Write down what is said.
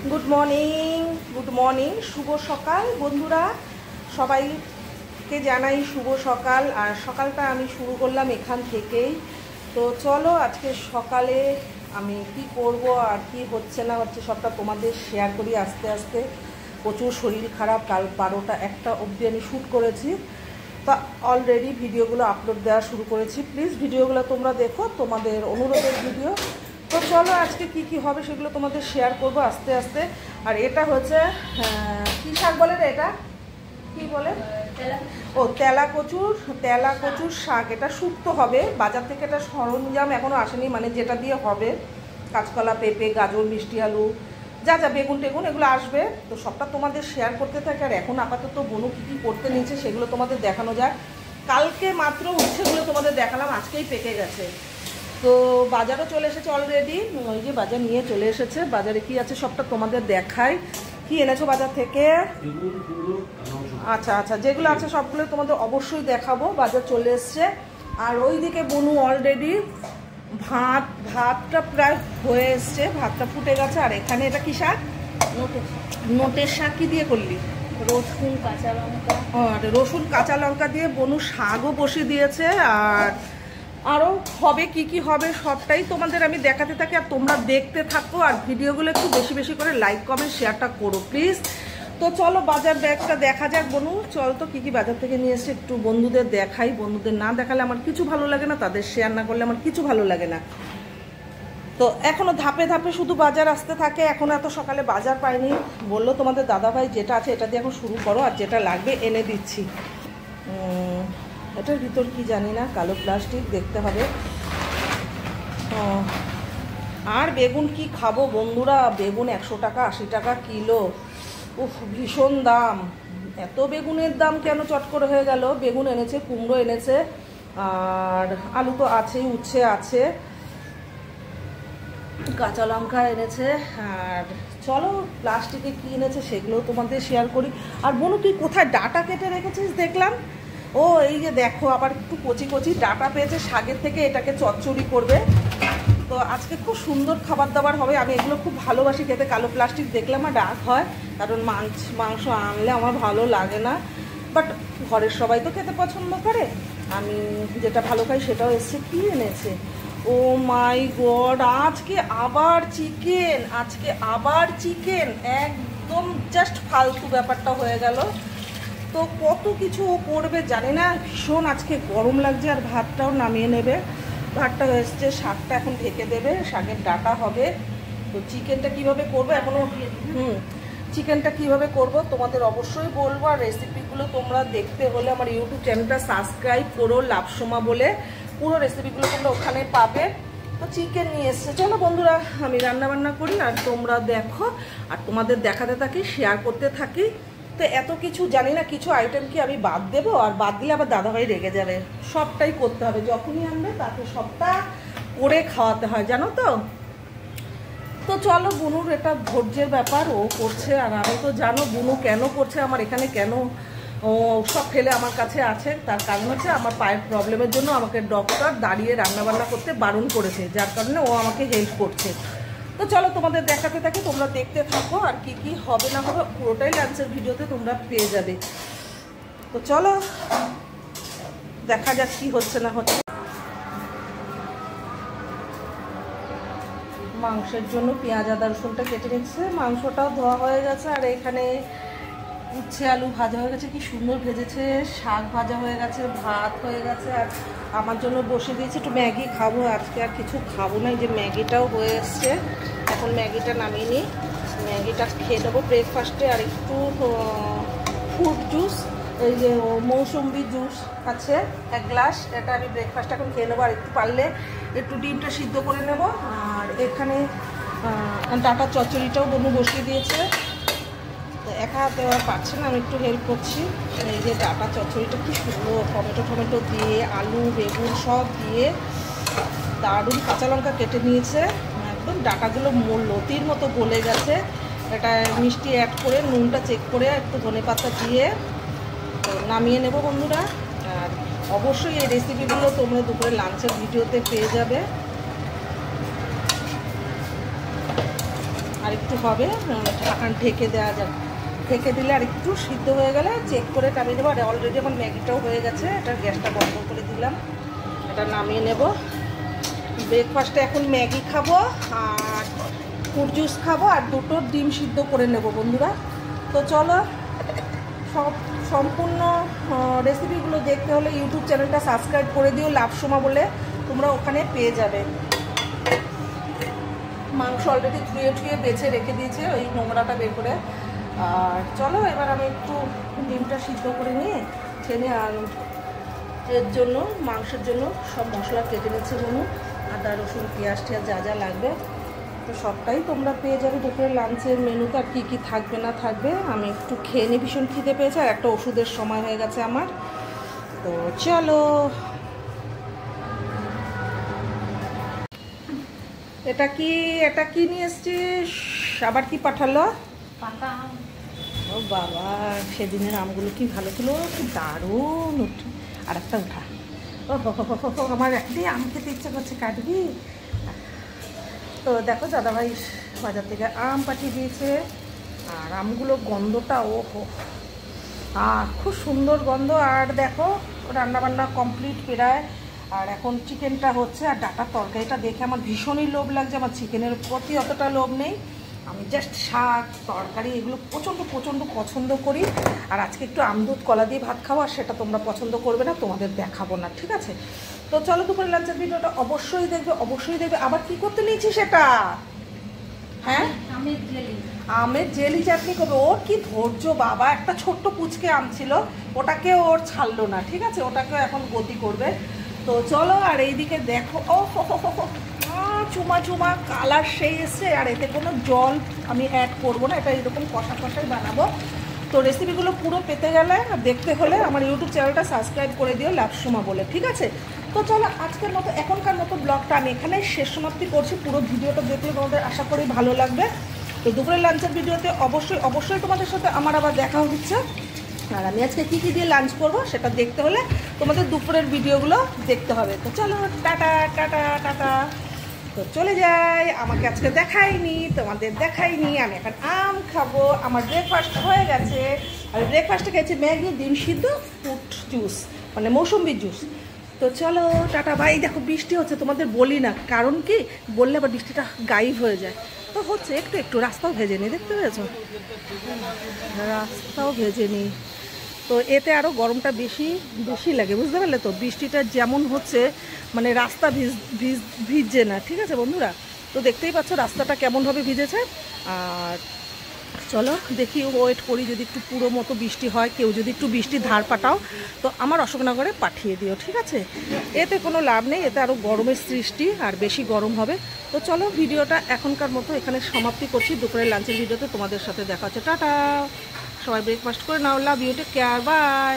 Good morning শুভ সকাল বন্ধুরা, সবাইকে জানাই শুভ সকাল। আর সকালটা আমি শুরু করলাম এখান থেকেই। তো চলো আজকে সকালে আমি কি করব আর কি হচ্ছে না হচ্ছে সবটা তোমাদের শেয়ার করি আস্তে আস্তে। প্রচুর শরীর খারাপ, কাল 12টা 1টা অবধি আমি শ্যুট করেছি। তা অলরেডি ভিডিওগুলো আপলোড দেওয়া শুরু করেছি। প্লিজ ভিডিওগুলো তোমরা দেখো, তোমাদের অনুরোধের ভিডিও। তো চলো আজকে কি হবে সেগুলো তোমাদের শেয়ার করব আস্তে আস্তে। আর এটা হচ্ছে কী শাক বলে রে, এটা কি বলে? ও তেলা কচুর শাক। এটা শুক্তো হবে। বাজার থেকে এটা সরঞ্জাম এখনও আসেনি, মানে যেটা দিয়ে হবে কাঁচকলা, পেঁপে, গাজর, মিষ্টি আলু, যা বেগুন টেগুন এগুলো আসবে। তো সবটা তোমাদের শেয়ার করতে থাকে। আর এখন আপাতত বনু কী করতে নিয়েছে সেগুলো তোমাদের দেখানো যাক। কালকে মাত্র উচ্ছেগুলো তোমাদের দেখালাম, আজকেই পেকে গেছে। তো বাজারও চলে এসেছে অলরেডি, ওই যে বাজার নিয়ে চলে এসেছে। বাজারে কি আছে সবটা তোমাদের দেখাই। কি এনেছো বাজার থেকে? আচ্ছা, যেগুলো আছে সবগুলো তোমাদের অবশ্যই দেখাবো। বাজার চলে এসছে। আর ওইদিকে বনু অলরেডি ভাতটা প্রায় হয়ে এসছে, ভাতটা ফুটে গেছে। আর এখানে এটা কি শাক? নোটের শাক। কি দিয়ে করলি? রসুন কাঁচা লঙ্কা। রসুন কাঁচা লঙ্কা দিয়ে বনু শাকও বসিয়ে দিয়েছে। আর আরও হবে কি হবে সবটাই তোমাদের আমি দেখাতে থাকি, আর তোমরা দেখতে থাকো। আর ভিডিওগুলো একটু বেশি বেশি করে লাইক কমেন্ট শেয়ারটা করো প্লিজ। তো চলো বাজার ব্যাগটা দেখা যাক বনু। চল তো কী বাজার থেকে নিয়ে এসে একটু বন্ধুদের দেখাই। বন্ধুদের না দেখালে আমার কিছু ভালো লাগে না, তাদের শেয়ার না করলে আমার কিছু ভালো লাগে না। তো এখনও ধাপে ধাপে শুধু বাজার আসতে থাকে। এখন এত সকালে বাজার পাইনি। বললো তোমাদের দাদাভাই যেটা আছে এটা দিয়ে এখন শুরু করো, আর যেটা লাগবে এনে দিচ্ছি। এটার ভিতর কি জানি না, কালো প্লাস্টিক, দেখতে হবে। আর বেগুন কি খাবো বন্ধুরা, বেগুন 100 টাকা 80 টাকা কিলো। উফ, ভীষণ দাম। এত বেগুনের দাম কেন চট করে হয়ে গেল? বেগুন এনেছে, কুমড়ো এনেছে, আর আলু তো আছেই, উচ্ছে আছে, কাঁচা লঙ্কা এনেছে। আর চলো প্লাস্টিকে কি এনেছে সেগুলো তোমাদের শেয়ার করি। আর বনু তুই কোথায় ডাটা কেটে রেখেছিস দেখলাম? ও এই যে দেখো, আবার একটু কচি কচি ডাটা পেয়েছে শাকের থেকে, এটাকে চচ্চড়ি করবে। তো আজকে খুব সুন্দর খাবার দাবার হবে। আমি এগুলো খুব ভালোবাসি খেতে। কালো প্লাস্টিক দেখলে আমার রাগ হয়, কারণ মাংস আনলে আমার ভালো লাগে না। বাট ঘরের সবাই তো খেতে পছন্দ করে। আমি যেটা ভালো খাই সেটাও এসছে। কি এনেছে? ও মাই গড, আজকে আবার চিকেন। একদম জাস্ট ফালতু ব্যাপারটা হয়ে গেল। তো কত কিছু করবে জানি না। ভীষণ আজকে গরম লাগছে। আর ভাতটাও নামিয়ে নেবে। ভাতটা এসছে, শাকটা এখন ঢেকে দেবে, শাকের ডাটা হবে। তো চিকেনটা কিভাবে করবো এখনো, চিকেনটা কিভাবে করব তোমাদের অবশ্যই বলবো। আর রেসিপিগুলো তোমরা দেখতে হলে আমার ইউটিউব চ্যানেলটা সাবস্ক্রাইব করো, লাভসোমা বলে। পুরো রেসিপিগুলো তোমরা ওখানে পাবে। তো চিকেন নিয়ে এসছে। চলো বন্ধুরা আমি রান্নাবান্না করি আর তোমরা দেখো, আর তোমাদের দেখাতে থাকি, শেয়ার করতে থাকি। তো এত কিছু জানি না, কিছু আইটেম কি আমি বাদ দেবো? আর বাদ দিলে আবার দাদাভাই রেগে যাবে। সবটাই করতে হবে, যখনই আনবে তাকে সবটা করে খাওয়াতে হয়, জানো তো। তো চলো, বুনুর এটা ধৈর্যের ব্যাপার, ও করছে। আর আমি তো জানো বুনু কেন করছে, আমার এখানে কেন ও সব ফেলে আমার কাছে আছে। তার কারণ হচ্ছে আমার পায়ের প্রবলেমের জন্য আমাকে ডক্টর দাঁড়িয়ে রান্নাবান্না করতে বারণ করেছে, যার কারণে ও আমাকে হেল্প করছে। তো চলো তোমাদের দেখাতে থাকি, তোমরা দেখতে থাকো। আর কি হবে না হবে পুরোটাই লাঞ্চের ভিডিওতে তোমরা পেয়ে যাবে। তো চলো দেখা যাক কি হচ্ছে না হচ্ছে। মাংসের জন্য পেঁয়াজ আদা রসুনটা কেটে নিচ্ছে, মাংসটাও ধোয়া হয়ে গেছে। আর এখানে উচ্ছে আলু ভাজা হয়ে গেছে, কি সুন্দর ভেজেছে। শাক ভাজা হয়ে গেছে, ভাত হয়ে গেছে। আর আমার জন্য বসে দিয়েছি একটু ম্যাগি খাবো। আজকে আর কিছু খাবো না, এই যে ম্যাগিটাও হয়ে এসছে। এখন ম্যাগিটা নামিয়ে নিই, ম্যাগিটা খেয়ে নেবো ব্রেকফাস্টে। আর একটু ফ্রুট জুস, এই যে মৌসুম্বি জুস আছে 1 গ্লাস, এটা আমি ব্রেকফাস্ট এখন খেয়ে নেবো। আর একটু পারলে একটু ডিমটা সিদ্ধ করে নেব। আর এখানে ডাটা চচ্চড়িটাও বনু বসিয়ে দিয়েছে। তো একা হাতে আর পারছে না, আমি একটু হেল্প করছি। এই যে ডাটা চচ্চড়িটা কি সুন্দর, টমেটো দিয়ে আলু বেগুন সব দিয়ে দারুণ, কাঁচা লঙ্কা কেটে নিয়েছে। একদম ডাটাগুলো লতির মতো গলে গেছে। এটা মিষ্টি অ্যাড করে, নুনটা চেক করে, একটু ধনেপাতা দিয়ে তো নামিয়ে নেব বন্ধুরা। আর অবশ্যই এই রেসিপিগুলো তোমরা দুপুরে লাঞ্চের ভিডিওতে পেয়ে যাবে। আর আর একটু হবে, ঢাকান ঢেকে দেওয়া যাবে, ঢেকে দিলে আর একটু সিদ্ধ হয়ে গেলে চেক করে নামিয়ে নেবো। আর অলরেডি আমার ম্যাগিটাও হয়ে গেছে, এটা গ্যাসটা বন্ধ করে দিলাম, এটা নামিয়ে নেব। ব্রেকফাস্টে এখন ম্যাগি খাবো আর ফ্রুট জুস খাবো আর দুটো ডিম সিদ্ধ করে নেব বন্ধুরা। তো চলো, সম্পূর্ণ রেসিপিগুলো দেখতে হলে ইউটিউব চ্যানেলটা সাবস্ক্রাইব করে দিও লাভসোমা বলে, তোমরা ওখানে পেয়ে যাবে। মাংস অলরেডি ধুয়ে বেছে রেখে দিয়েছে ওই নোংরাটা বের করে। আর চলো এবার আমি একটু ডিমটা সিদ্ধ করে নিয়ে ছেনে, আর এর জন্য মাংসের জন্য সব মশলা কেটে নিচ্ছে মনু, আদা রসুন পেঁয়াজ টিয়াজ যা যা লাগবে তো সবটাই তোমরা পেয়ে যাবে দুপুরে লাঞ্চের মেনুতে। আর কী কী থাকবে না থাকবে আমি একটু খেয়ে নিই, ভীষণ খিদে পেয়েছে আর একটা ওষুধের সময় হয়ে গেছে আমার। তো চলো, এটা কি নিয়ে এসছিস, আবার কি পাঠালো? পাকা আম। ও বাবা, সেদিনের আমগুলো কি ভালো ছিল, কি দারুণ। আর একটা উঠা, ও আমার একদিন আম খেতে ইচ্ছা করছে, কাটবি? তো দেখো দাদাভাই বাজার থেকে আম পাঠিয়ে দিয়েছে, আর আমগুলো গন্ধটা ওহো, খুব সুন্দর গন্ধ। আর দেখো রান্নাবান্না কমপ্লিট প্রায়, আর এখন চিকেনটা হচ্ছে। আর ডাটার তরকারিটা দেখে আমার ভীষণই লোভ লাগছে। আমার চিকেনের প্রতি অতটা লোভ নেই, আমি জাস্ট শাক তরকারি এগুলো প্রচণ্ড পছন্দ করি। আর আজকে একটু আমদুধ কলা দিয়ে ভাত খাবো, আর সেটা তোমরা পছন্দ করবে না, তোমাদের দেখাবো না, ঠিক আছে? তো চলো দুপুরে লাঞ্চের ভিডিওটা অবশ্যই দেখবে। আবার কি করতে নিয়েছি সেটা? হ্যাঁ, আমের জেলি চাটনি করবে। ওর কি ধৈর্য বাবা, একটা ছোট্ট পুচকে আম ছিল, ওটাকে ওর ছাড়লো না, ঠিক আছে? ওটাকেও এখন গতি করবে। তো চলো, আর এইদিকে দেখো, ও চুমা কালার সেই এসছে। আর এতে কোনো জল আমি অ্যাড করবো না, এটা এরকম কষাই বানাবো। তো রেসিপিগুলো পুরো পেতে গেলে আর দেখতে হলে আমার ইউটিউব চ্যানেলটা সাবস্ক্রাইব করে দিও লাভসোমা বলে, ঠিক আছে? তো চলো, আজকের মতো এখনকার মতো ব্লগটা আমি এখানে শেষ সমাপ্তি করছি। পুরো ভিডিওটা দেখলে তোমাদের আশা করি ভালো লাগবে। তো দুপুরের লাঞ্চের ভিডিওতে অবশ্যই তোমাদের সাথে আমার আবার দেখা হচ্ছে। আর আমি আজকে কী দিয়ে লাঞ্চ করবো সেটা দেখতে হলে তোমাদের দুপুরের ভিডিওগুলো দেখতে হবে। তো চলো, টাটা। তো চলে যাই, আমাকে আজকে দেখাইনি, তোমাদের দেখাইনি। আমি এখন আম খাবো, আমার ব্রেকফাস্ট হয়ে গেছে। আর ব্রেকফাস্টে খেয়েছি ম্যাগি, ডিম সিদ্ধ, ফ্রুট জুস মানে মৌসুম্বি জুস। তো চলো টাটা বাই। দেখো বৃষ্টি হচ্ছে, তোমাদের বলি না, কারণ কি বললে আবার বৃষ্টিটা গায়েব হয়ে যায়। তো হচ্ছে একটু রাস্তাও ভেজে নিই, দেখতে পেয়েছো? রাস্তাও ভেজে নিই, তো এতে আরও গরমটা বেশি লাগে, বুঝতে পারলে? তো বৃষ্টিটা যেমন হচ্ছে মানে রাস্তা ভিজছে না, ঠিক আছে বন্ধুরা? তো দেখতেই পাচ্ছ রাস্তাটা কেমনভাবে ভিজেছে। আর চলো দেখি, ওয়েট করি, যদি একটু পুরো মতো বৃষ্টি হয়, কেউ যদি একটু বৃষ্টির ধার পাঠাও তো আমার অশোকনগরে পাঠিয়ে দিও, ঠিক আছে? এতে কোনো লাভ নেই, এতে আরও গরমের সৃষ্টি, আর বেশি গরম হবে। তো চলো ভিডিওটা এখনকার মতো এখানে সমাপ্তি করছি। দুপুরের লাঞ্চের ভিডিওতে তোমাদের সাথে দেখা হচ্ছে। টাটা, সবাই ব্রেকফাস্ট করে নাও, love you, take care, by.